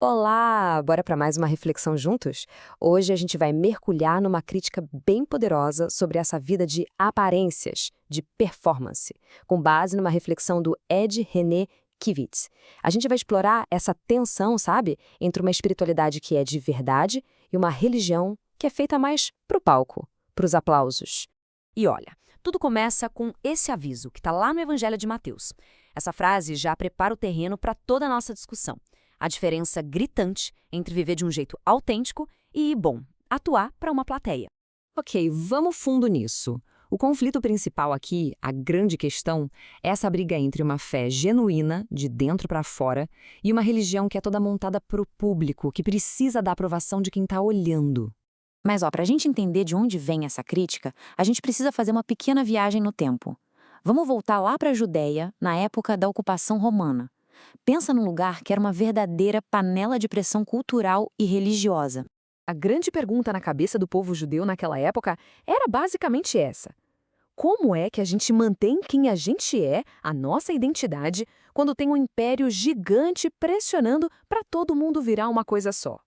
Olá! Bora para mais uma reflexão juntos? Hoje a gente vai mergulhar numa crítica bem poderosa sobre essa vida de aparências, de performance, com base numa reflexão do Ed René Kivitz. A gente vai explorar essa tensão, sabe, entre uma espiritualidade que é de verdade e uma religião que é feita mais pro palco, pros aplausos. E olha, tudo começa com esse aviso que está lá no Evangelho de Mateus. Essa frase já prepara o terreno para toda a nossa discussão. A diferença gritante entre viver de um jeito autêntico e, bom, atuar para uma plateia. Ok, vamos fundo nisso. O conflito principal aqui, a grande questão, é essa briga entre uma fé genuína, de dentro para fora, e uma religião que é toda montada para o público, que precisa da aprovação de quem está olhando. Mas, para a gente entender de onde vem essa crítica, a gente precisa fazer uma pequena viagem no tempo. Vamos voltar lá para a Judéia, na época da ocupação romana. Pensa num lugar que era uma verdadeira panela de pressão cultural e religiosa. A grande pergunta na cabeça do povo judeu naquela época era basicamente essa: como é que a gente mantém quem a gente é, a nossa identidade, quando tem um império gigante pressionando para todo mundo virar uma coisa só?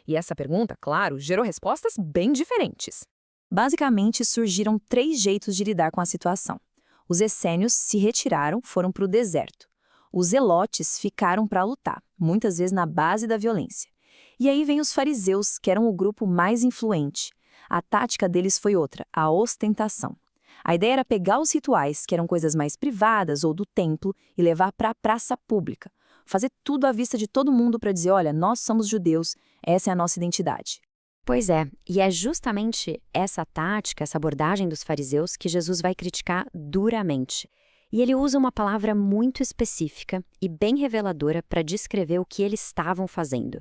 E essa pergunta, claro, gerou respostas bem diferentes. Basicamente, surgiram 3 jeitos de lidar com a situação. Os essênios se retiraram, foram para o deserto. Os zelotes ficaram para lutar, muitas vezes na base da violência. E aí vem os fariseus, que eram o grupo mais influente. A tática deles foi outra, a ostentação. A ideia era pegar os rituais, que eram coisas mais privadas ou do templo, e levar para a praça pública. Fazer tudo à vista de todo mundo para dizer, olha, nós somos judeus, essa é a nossa identidade. Pois é, e é justamente essa tática, essa abordagem dos fariseus que Jesus vai criticar duramente. E ele usa uma palavra muito específica e bem reveladora para descrever o que eles estavam fazendo.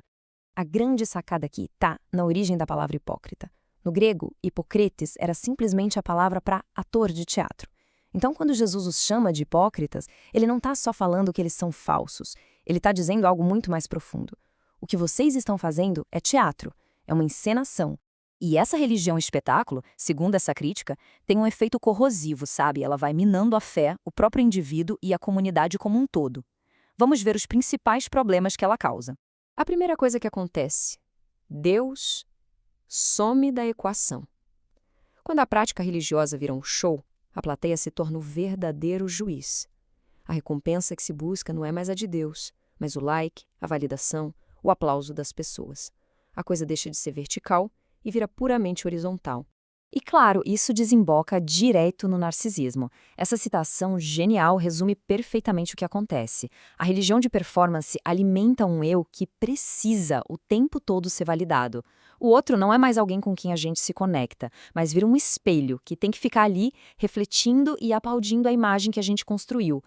A grande sacada aqui está na origem da palavra hipócrita. No grego, hipocretes era simplesmente a palavra para ator de teatro. Então, quando Jesus os chama de hipócritas, ele não está só falando que eles são falsos, ele está dizendo algo muito mais profundo. O que vocês estão fazendo é teatro, é uma encenação. E essa religião espetáculo, segundo essa crítica, tem um efeito corrosivo, sabe? Ela vai minando a fé, o próprio indivíduo e a comunidade como um todo. Vamos ver os principais problemas que ela causa. A primeira coisa que acontece: Deus some da equação. Quando a prática religiosa vira um show, a plateia se torna o verdadeiro juiz. A recompensa que se busca não é mais a de Deus, mas o like, a validação, o aplauso das pessoas. A coisa deixa de ser vertical e vira puramente horizontal. E claro, isso desemboca direto no narcisismo. Essa citação genial resume perfeitamente o que acontece. A religião de performance alimenta um eu que precisa o tempo todo ser validado. O outro não é mais alguém com quem a gente se conecta, mas vira um espelho que tem que ficar ali refletindo e aplaudindo a imagem que a gente construiu.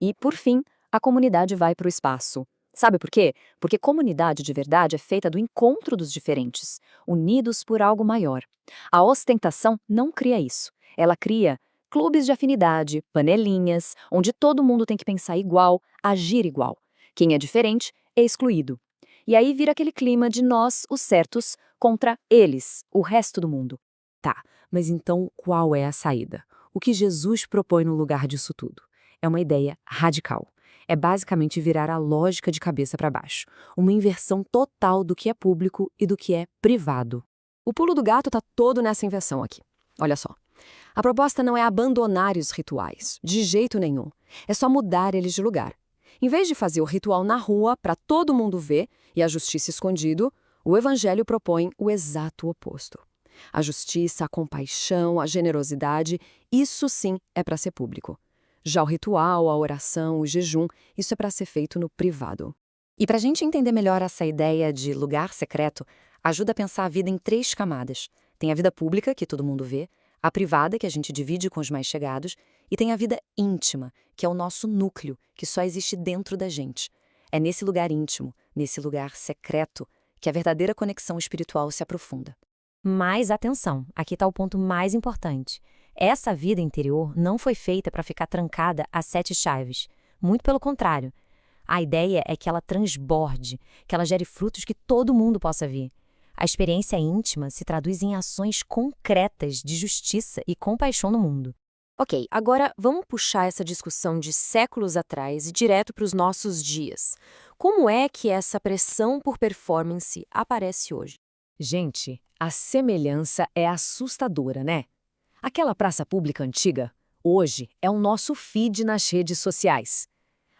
E, por fim, a comunidade vai para o espaço. Sabe por quê? Porque comunidade de verdade é feita do encontro dos diferentes, unidos por algo maior. A ostentação não cria isso. Ela cria clubes de afinidade, panelinhas, onde todo mundo tem que pensar igual, agir igual. Quem é diferente é excluído. E aí vira aquele clima de nós, os certos, contra eles, o resto do mundo. Tá, mas então qual é a saída? O que Jesus propõe no lugar disso tudo? É uma ideia radical. É basicamente virar a lógica de cabeça para baixo. Uma inversão total do que é público e do que é privado. O pulo do gato está todo nessa inversão aqui. Olha só. A proposta não é abandonar os rituais, de jeito nenhum. É só mudar eles de lugar. Em vez de fazer o ritual na rua para todo mundo ver e a justiça escondido, o Evangelho propõe o exato oposto. A justiça, a compaixão, a generosidade, isso sim é para ser público. Já o ritual, a oração, o jejum, isso é para ser feito no privado. E para a gente entender melhor essa ideia de lugar secreto, ajuda a pensar a vida em 3 camadas. Tem a vida pública, que todo mundo vê, a privada, que a gente divide com os mais chegados, e tem a vida íntima, que é o nosso núcleo, que só existe dentro da gente. É nesse lugar íntimo, nesse lugar secreto, que a verdadeira conexão espiritual se aprofunda. Mas atenção, aqui está o ponto mais importante. Essa vida interior não foi feita para ficar trancada a 7 chaves. Muito pelo contrário. A ideia é que ela transborde, que ela gere frutos que todo mundo possa ver. A experiência íntima se traduz em ações concretas de justiça e compaixão no mundo. Ok, agora vamos puxar essa discussão de séculos atrás e direto para os nossos dias. Como é que essa pressão por performance aparece hoje? Gente, a semelhança é assustadora, né? Aquela praça pública antiga, hoje é o nosso feed nas redes sociais.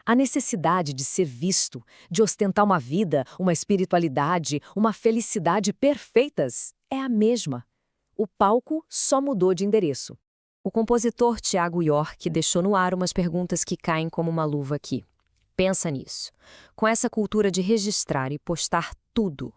A necessidade de ser visto, de ostentar uma vida, uma espiritualidade, uma felicidade perfeitas é a mesma. O palco só mudou de endereço. O compositor Tiago York deixou no ar umas perguntas que caem como uma luva aqui. Pensa nisso. Com essa cultura de registrar e postar tudo.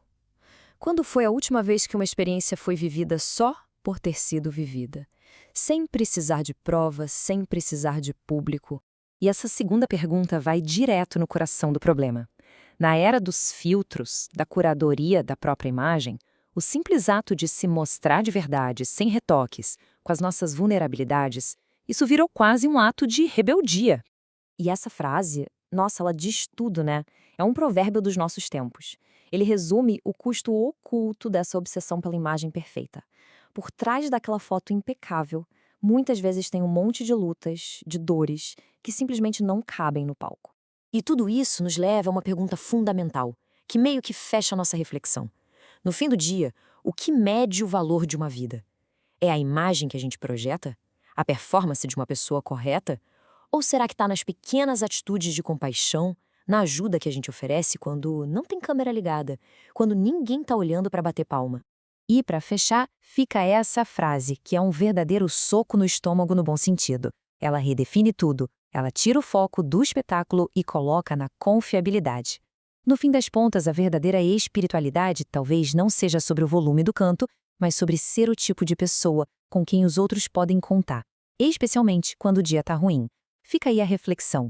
Quando foi a última vez que uma experiência foi vivida só por ter sido vivida? Sem precisar de provas, sem precisar de público. E essa segunda pergunta vai direto no coração do problema. Na era dos filtros, da curadoria da própria imagem, o simples ato de se mostrar de verdade, sem retoques, com as nossas vulnerabilidades, isso virou quase um ato de rebeldia. E essa frase, nossa, ela diz tudo, né? É um provérbio dos nossos tempos. Ele resume o custo oculto dessa obsessão pela imagem perfeita. Por trás daquela foto impecável, muitas vezes tem um monte de lutas, de dores, que simplesmente não cabem no palco. E tudo isso nos leva a uma pergunta fundamental, que meio que fecha a nossa reflexão. No fim do dia, o que mede o valor de uma vida? É a imagem que a gente projeta? A performance de uma pessoa correta? Ou será que está nas pequenas atitudes de compaixão, na ajuda que a gente oferece quando não tem câmera ligada, quando ninguém está olhando para bater palma? E, para fechar, fica essa frase, que é um verdadeiro soco no estômago no bom sentido. Ela redefine tudo. Ela tira o foco do espetáculo e coloca na confiabilidade. No fim das contas, a verdadeira espiritualidade talvez não seja sobre o volume do canto, mas sobre ser o tipo de pessoa com quem os outros podem contar, especialmente quando o dia está ruim. Fica aí a reflexão.